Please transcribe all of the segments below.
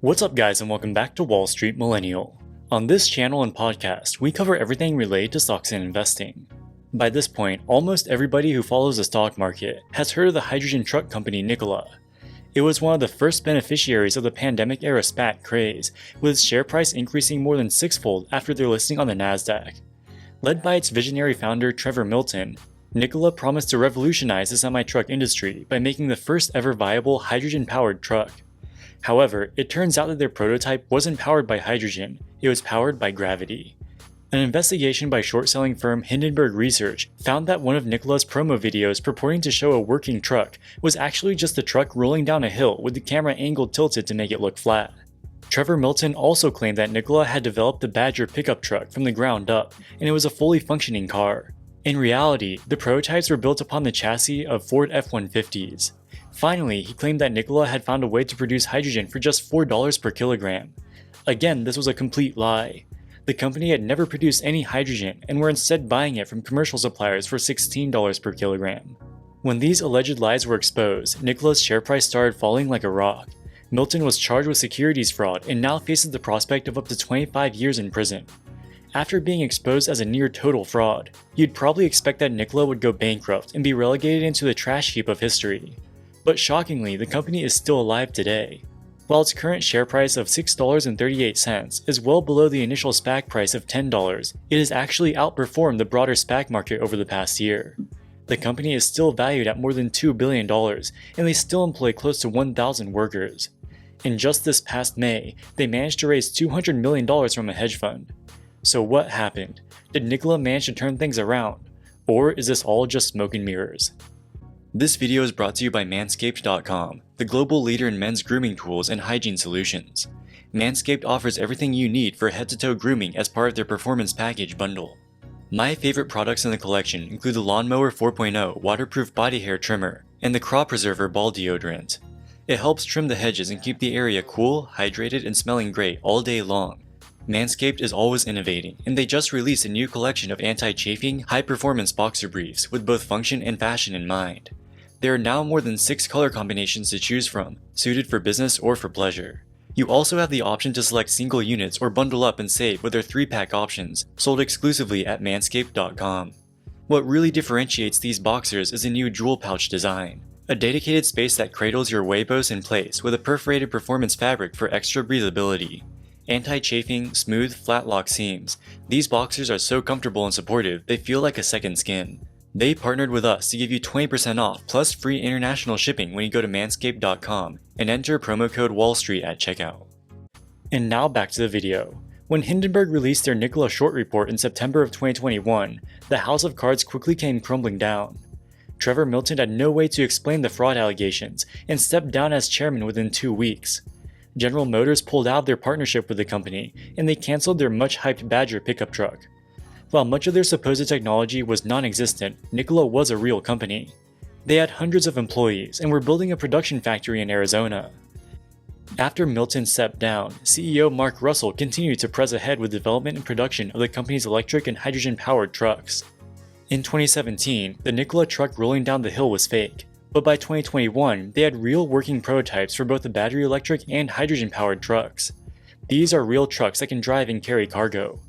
What's up guys, and welcome back to Wall Street Millennial. On this channel and podcast, we cover everything related to stocks and investing. By this point, almost everybody who follows the stock market has heard of the hydrogen truck company Nikola. It was one of the first beneficiaries of the pandemic-era SPAC craze, with its share price increasing more than sixfold after their listing on the Nasdaq. Led by its visionary founder Trevor Milton, Nikola promised to revolutionize the semi-truck industry by making the first ever viable hydrogen-powered truck. However, it turns out that their prototype wasn't powered by hydrogen, it was powered by gravity. An investigation by short-selling firm Hindenburg Research found that one of Nikola's promo videos purporting to show a working truck was actually just a truck rolling down a hill with the camera angle tilted to make it look flat. Trevor Milton also claimed that Nikola had developed the Badger pickup truck from the ground up, and it was a fully functioning car. In reality, the prototypes were built upon the chassis of Ford F-150s. Finally, he claimed that Nikola had found a way to produce hydrogen for just $4 per kilogram. Again, this was a complete lie. The company had never produced any hydrogen and were instead buying it from commercial suppliers for $16 per kilogram. When these alleged lies were exposed, Nikola's share price started falling like a rock. Milton was charged with securities fraud and now faces the prospect of up to 25 years in prison. After being exposed as a near-total fraud, you'd probably expect that Nikola would go bankrupt and be relegated into the trash heap of history. But shockingly, the company is still alive today. While its current share price of $6.38 is well below the initial SPAC price of $10, it has actually outperformed the broader SPAC market over the past year. The company is still valued at more than $2 billion, and they still employ close to 1,000 workers. In just this past May, they managed to raise $200 million from a hedge fund. So what happened? Did Nikola manage to turn things around? Or is this all just smoke and mirrors? This video is brought to you by Manscaped.com, the global leader in men's grooming tools and hygiene solutions. Manscaped offers everything you need for head-to-toe grooming as part of their Performance Package bundle. My favorite products in the collection include the Lawnmower 4.0 waterproof body hair trimmer and the Crop Preserver ball deodorant. It helps trim the hedges and keep the area cool, hydrated, and smelling great all day long. Manscaped is always innovating, and they just released a new collection of anti-chafing, high-performance boxer briefs with both function and fashion in mind. There are now more than 6 color combinations to choose from, suited for business or for pleasure. You also have the option to select single units or bundle up and save with their 3-pack options, sold exclusively at Manscaped.com. What really differentiates these boxers is a new jewel pouch design, a dedicated space that cradles your Weibos in place with a perforated performance fabric for extra breathability. Anti-chafing, smooth, flat lock seams, these boxers are so comfortable and supportive they feel like a second skin. They partnered with us to give you 20% off plus free international shipping when you go to Manscaped.com and enter promo code WALLSTREET at checkout. And now back to the video. When Hindenburg released their Nikola short report in September of 2021, the house of cards quickly came crumbling down. Trevor Milton had no way to explain the fraud allegations and stepped down as chairman within 2 weeks. General Motors pulled out of their partnership with the company, and they cancelled their much-hyped Badger pickup truck. While much of their supposed technology was non-existent, Nikola was a real company. They had hundreds of employees and were building a production factory in Arizona. After Milton stepped down, CEO Mark Russell continued to press ahead with development and production of the company's electric and hydrogen-powered trucks. In 2017, the Nikola truck rolling down the hill was fake, but by 2021, they had real working prototypes for both the battery electric and hydrogen-powered trucks. These are real trucks that can drive and carry cargo.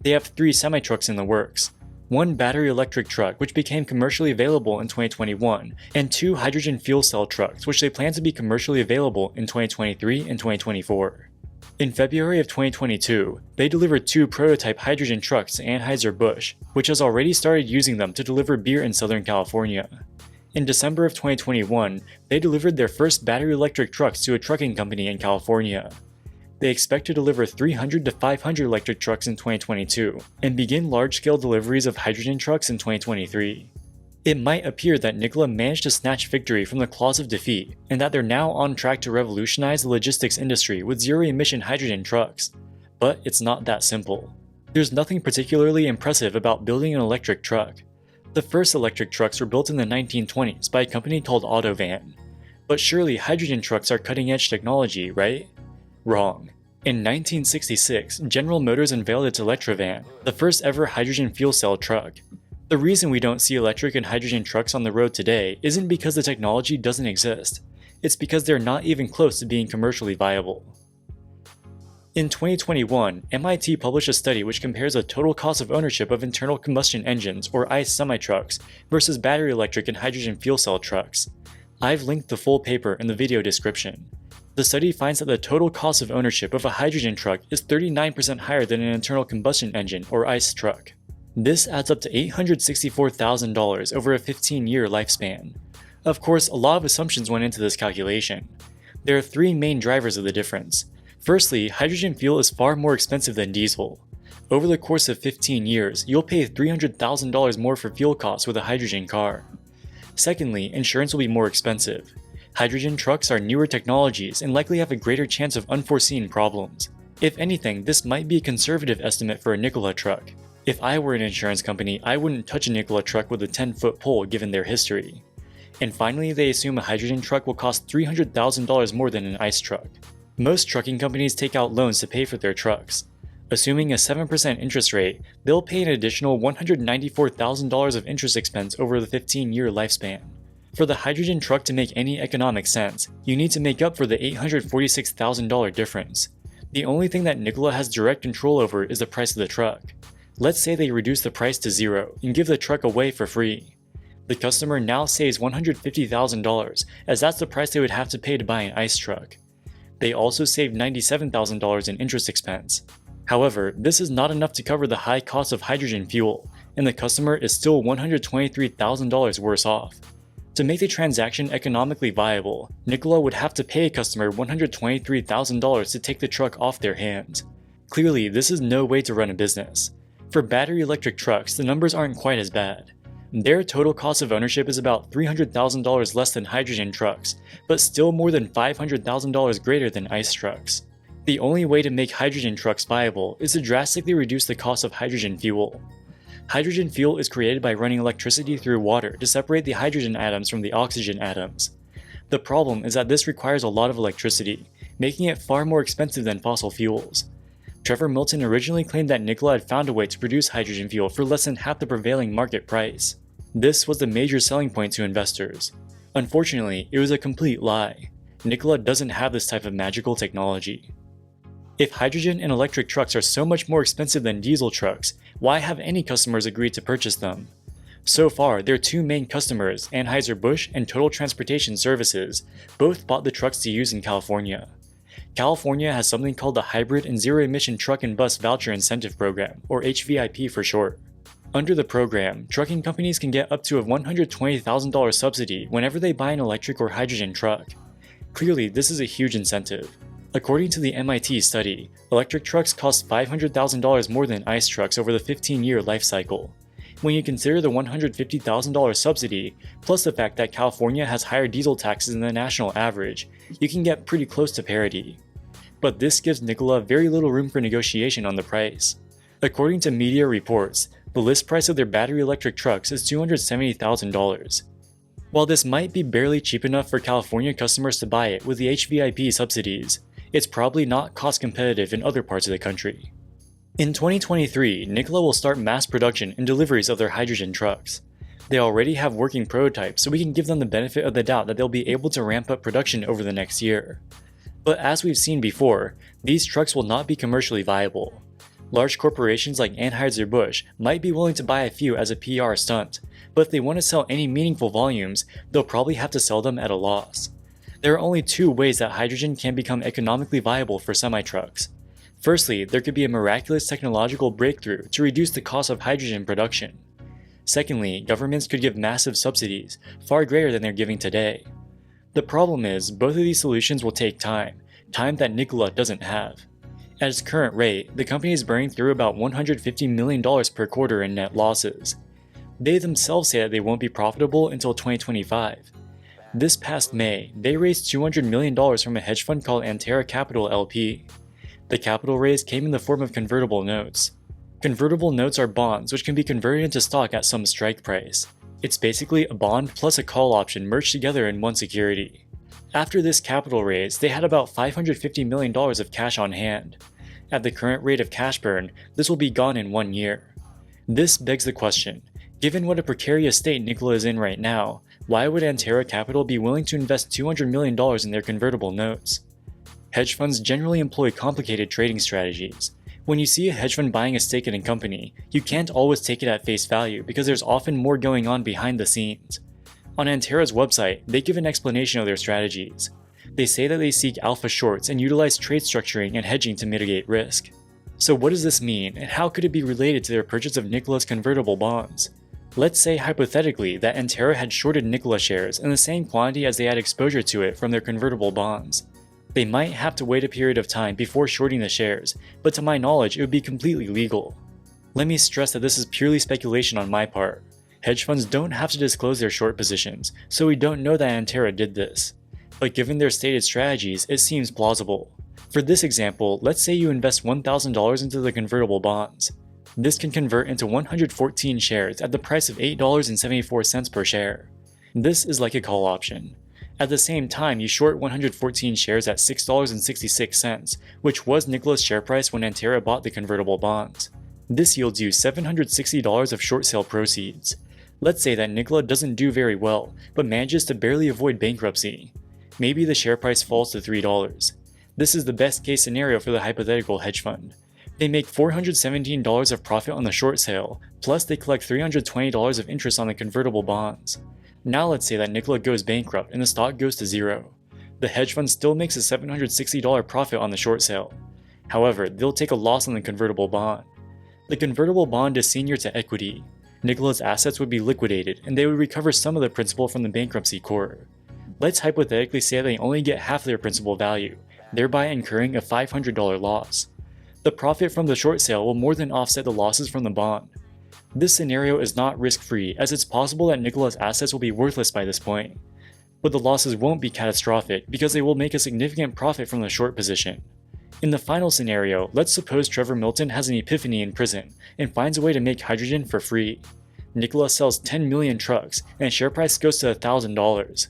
They have 3 semi-trucks in the works, 1 battery electric truck which became commercially available in 2021, and 2 hydrogen fuel cell trucks which they plan to be commercially available in 2023 and 2024. In February of 2022, they delivered 2 prototype hydrogen trucks to Anheuser-Busch, which has already started using them to deliver beer in Southern California. In December of 2021, they delivered their first battery electric trucks to a trucking company in California. They expect to deliver 300 to 500 electric trucks in 2022 and begin large-scale deliveries of hydrogen trucks in 2023. It might appear that Nikola managed to snatch victory from the claws of defeat and that they're now on track to revolutionize the logistics industry with zero-emission hydrogen trucks. But it's not that simple. There's nothing particularly impressive about building an electric truck. The first electric trucks were built in the 1920s by a company called Autovan. But surely hydrogen trucks are cutting-edge technology, right? Wrong. In 1966, General Motors unveiled its Electrovan, the first ever hydrogen fuel cell truck. The reason we don't see electric and hydrogen trucks on the road today isn't because the technology doesn't exist. It's because they're not even close to being commercially viable. In 2021, MIT published a study which compares the total cost of ownership of internal combustion engines or ICE semi-trucks versus battery electric and hydrogen fuel cell trucks. I've linked the full paper in the video description. The study finds that the total cost of ownership of a hydrogen truck is 39% higher than an internal combustion engine or ICE truck. This adds up to $864,000 over a 15-year lifespan. Of course, a lot of assumptions went into this calculation. There are three main drivers of the difference. Firstly, hydrogen fuel is far more expensive than diesel. Over the course of 15 years, you'll pay $300,000 more for fuel costs with a hydrogen car. Secondly, insurance will be more expensive. Hydrogen trucks are newer technologies and likely have a greater chance of unforeseen problems. If anything, this might be a conservative estimate for a Nikola truck. If I were an insurance company, I wouldn't touch a Nikola truck with a 10-foot pole given their history. And finally, they assume a hydrogen truck will cost $300,000 more than an ICE truck. Most trucking companies take out loans to pay for their trucks. Assuming a 7% interest rate, they'll pay an additional $194,000 of interest expense over the 15-year lifespan. For the hydrogen truck to make any economic sense, you need to make up for the $846,000 difference. The only thing that Nikola has direct control over is the price of the truck. Let's say they reduce the price to zero and give the truck away for free. The customer now saves $150,000, as that's the price they would have to pay to buy an ICE truck. They also save $97,000 in interest expense. However, this is not enough to cover the high cost of hydrogen fuel, and the customer is still $123,000 worse off. To make the transaction economically viable, Nikola would have to pay a customer $123,000 to take the truck off their hands. Clearly, this is no way to run a business. For battery electric trucks, the numbers aren't quite as bad. Their total cost of ownership is about $300,000 less than hydrogen trucks, but still more than $500,000 greater than ICE trucks. The only way to make hydrogen trucks viable is to drastically reduce the cost of hydrogen fuel. Hydrogen fuel is created by running electricity through water to separate the hydrogen atoms from the oxygen atoms. The problem is that this requires a lot of electricity, making it far more expensive than fossil fuels. Trevor Milton originally claimed that Nikola had found a way to produce hydrogen fuel for less than half the prevailing market price. This was the major selling point to investors. Unfortunately, it was a complete lie. Nikola doesn't have this type of magical technology. If hydrogen and electric trucks are so much more expensive than diesel trucks, why have any customers agreed to purchase them? So far, their two main customers, Anheuser-Busch and Total Transportation Services, both bought the trucks to use in California. California has something called the Hybrid and Zero Emission Truck and Bus Voucher Incentive Program, or HVIP for short. Under the program, trucking companies can get up to a $120,000 subsidy whenever they buy an electric or hydrogen truck. Clearly, this is a huge incentive. According to the MIT study, electric trucks cost $500,000 more than ICE trucks over the 15-year life cycle. When you consider the $150,000 subsidy, plus the fact that California has higher diesel taxes than the national average, you can get pretty close to parity. But this gives Nikola very little room for negotiation on the price. According to media reports, the list price of their battery electric trucks is $270,000. While this might be barely cheap enough for California customers to buy it with the HVIP subsidies, it's probably not cost competitive in other parts of the country. In 2023, Nikola will start mass production and deliveries of their hydrogen trucks. They already have working prototypes, so we can give them the benefit of the doubt that they'll be able to ramp up production over the next year. But as we've seen before, these trucks will not be commercially viable. Large corporations like Anheuser-Busch might be willing to buy a few as a PR stunt, but if they want to sell any meaningful volumes, they'll probably have to sell them at a loss. There are only two ways that hydrogen can become economically viable for semi-trucks. Firstly, there could be a miraculous technological breakthrough to reduce the cost of hydrogen production. Secondly, governments could give massive subsidies, far greater than they're giving today. The problem is, both of these solutions will take time that Nikola doesn't have. At its current rate, the company is burning through about $150 million per quarter in net losses. They themselves say that they won't be profitable until 2025. This past May, they raised $200 million from a hedge fund called Antara Capital LP. The capital raise came in the form of convertible notes. Convertible notes are bonds which can be converted into stock at some strike price. It's basically a bond plus a call option merged together in one security. After this capital raise, they had about $550 million of cash on hand. At the current rate of cash burn, this will be gone in 1 year. This begs the question, given what a precarious state Nikola is in right now, why would Antara Capital be willing to invest $200 million in their convertible notes? Hedge funds generally employ complicated trading strategies. When you see a hedge fund buying a stake in a company, you can't always take it at face value because there's often more going on behind the scenes. On Antera's website, they give an explanation of their strategies. They say that they seek alpha shorts and utilize trade structuring and hedging to mitigate risk. So what does this mean, and how could it be related to their purchase of Nikola's convertible bonds? Let's say hypothetically that Antera had shorted Nikola shares in the same quantity as they had exposure to it from their convertible bonds. They might have to wait a period of time before shorting the shares, but to my knowledge it would be completely legal. Let me stress that this is purely speculation on my part. Hedge funds don't have to disclose their short positions, so we don't know that Antera did this. But given their stated strategies, it seems plausible. For this example, let's say you invest $1,000 into the convertible bonds. This can convert into 114 shares at the price of $8.74 per share. This is like a call option. At the same time, you short 114 shares at $6.66, which was Nikola's share price when Antera bought the convertible bonds. This yields you $760 of short sale proceeds. Let's say that Nikola doesn't do very well, but manages to barely avoid bankruptcy. Maybe the share price falls to $3. This is the best case scenario for the hypothetical hedge fund. They make $417 of profit on the short sale, plus they collect $320 of interest on the convertible bonds. Now let's say that Nikola goes bankrupt and the stock goes to zero. The hedge fund still makes a $760 profit on the short sale. However, they'll take a loss on the convertible bond. The convertible bond is senior to equity. Nikola's assets would be liquidated and they would recover some of the principal from the bankruptcy court. Let's hypothetically say they only get half their principal value, thereby incurring a $500 loss. The profit from the short sale will more than offset the losses from the bond. This scenario is not risk-free, as it's possible that Nikola's assets will be worthless by this point. But the losses won't be catastrophic because they will make a significant profit from the short position. In the final scenario, let's suppose Trevor Milton has an epiphany in prison and finds a way to make hydrogen for free. Nikola sells 10 million trucks and share price goes to $1,000.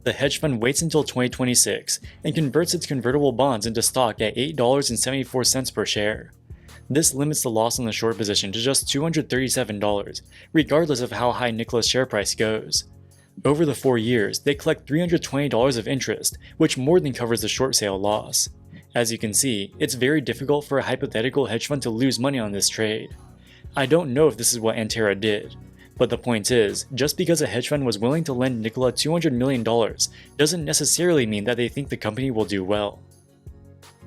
The hedge fund waits until 2026 and converts its convertible bonds into stock at $8.74 per share. This limits the loss on the short position to just $237, regardless of how high Nikola's share price goes. Over the 4 years, they collect $320 of interest, which more than covers the short sale loss. As you can see, it's very difficult for a hypothetical hedge fund to lose money on this trade. I don't know if this is what Antera did, but the point is, just because a hedge fund was willing to lend Nikola $200 million doesn't necessarily mean that they think the company will do well.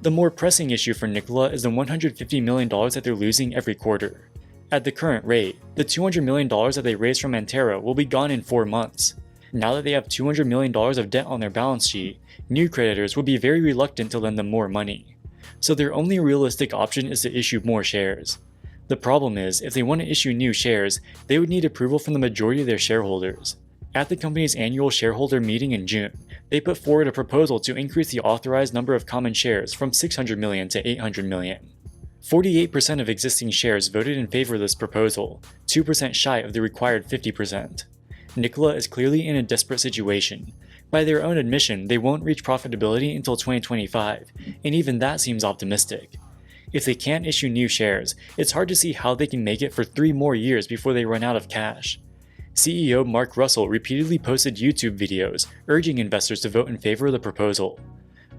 The more pressing issue for Nikola is the $150 million that they're losing every quarter. At the current rate, the $200 million that they raised from Antera will be gone in 4 months. Now that they have $200 million of debt on their balance sheet, new creditors will be very reluctant to lend them more money. So their only realistic option is to issue more shares. The problem is, if they want to issue new shares, they would need approval from the majority of their shareholders. At the company's annual shareholder meeting in June, they put forward a proposal to increase the authorized number of common shares from 600 million to 800 million. 48% of existing shares voted in favor of this proposal, 2% shy of the required 50%. Nikola is clearly in a desperate situation. By their own admission, they won't reach profitability until 2025, and even that seems optimistic. If they can't issue new shares, it's hard to see how they can make it for 3 more years before they run out of cash. CEO Mark Russell repeatedly posted YouTube videos urging investors to vote in favor of the proposal.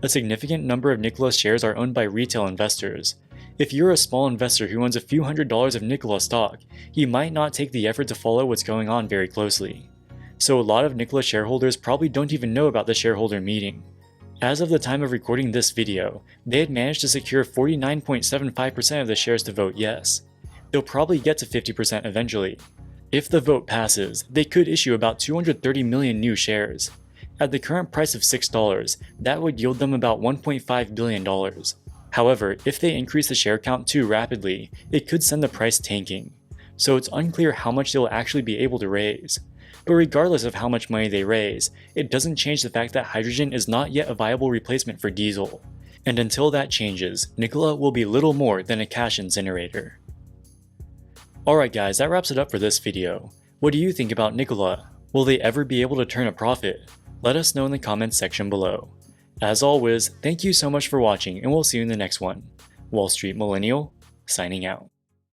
A significant number of Nikola's shares are owned by retail investors. If you're a small investor who owns a few $100s of Nikola stock, you might not take the effort to follow what's going on very closely. So a lot of Nikola shareholders probably don't even know about the shareholder meeting. As of the time of recording this video, they had managed to secure 49.75% of the shares to vote yes. They'll probably get to 50% eventually. If the vote passes, they could issue about 230 million new shares. At the current price of $6, that would yield them about $1.5 billion. However, if they increase the share count too rapidly, it could send the price tanking. So it's unclear how much they'll actually be able to raise. But regardless of how much money they raise, it doesn't change the fact that hydrogen is not yet a viable replacement for diesel. And until that changes, Nikola will be little more than a cash incinerator. Alright guys, that wraps it up for this video. What do you think about Nikola? Will they ever be able to turn a profit? Let us know in the comments section below. As always, thank you so much for watching and we'll see you in the next one. Wall Street Millennial, signing out.